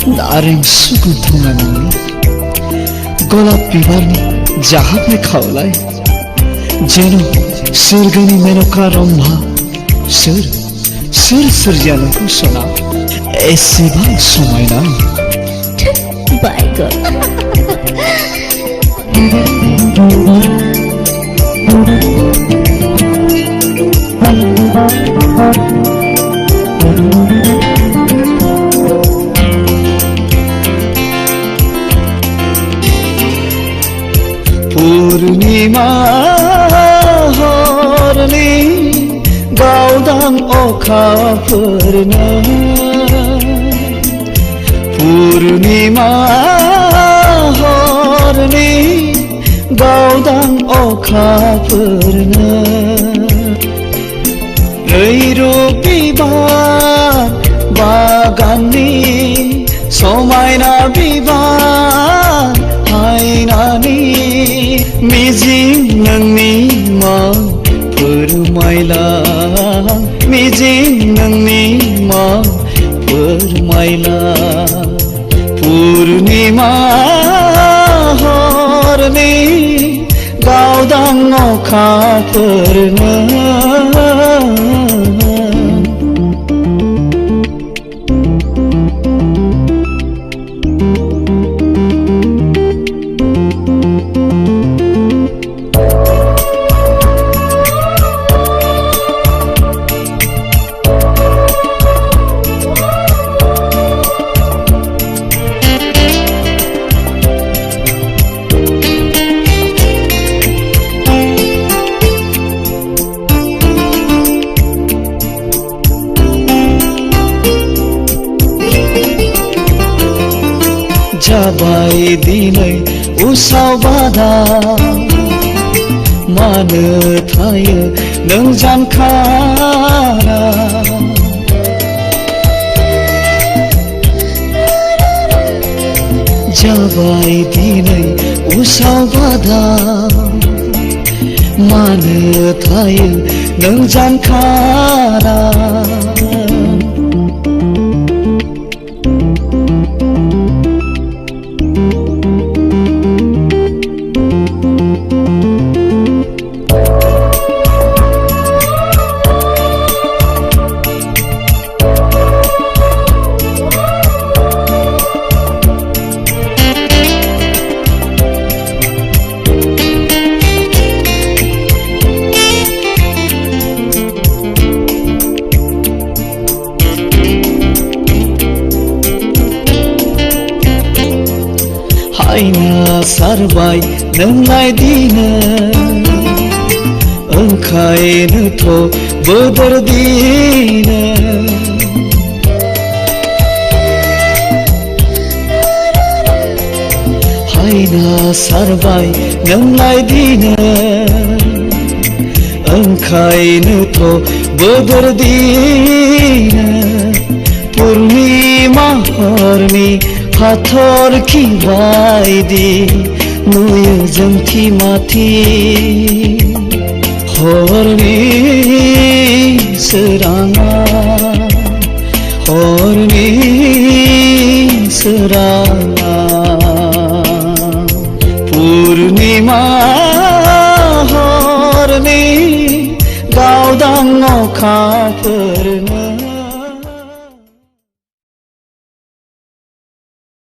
नारें सुगु धुंगानि गलाप बिबारनि जाहाबनाय खावलाय जेन' सोरगोनि मेनका रम्भा सोर सोरजिया नोंखौ सना एसेबां समायना बायगन पूर्णिमा हरनि गावदां अखाफोरनो पूर्णिमा हरनि गावदां अखाफोरनो रैरुब बिबार बागाननि समायना बिबार हायनानि मिजिं नोंनि मा फोरमायला मिजिं नोंनि मा फोरमायला पूर्णिमा हरनि गावदां अखाफोरनो जाबाय दिनै उसाव बादा मानो थायो नों जानखारा जाबाय दिनै उसाव बादा मानो थायो नों जानखारा आइना सारबाय नोंलाय दिनै ओंखायनोथ' बोदोर दिनै आइना सारबाय नोंलाय दिनै ओंखायनोथ' बोदोर दिनै पूर्णिमा हरनि हाथरखि बायदि नुयो जोंथि माथि हरनि सोराङा हरनि सोराङा पूर्णिमा हरनि गावदां अखाफोरनो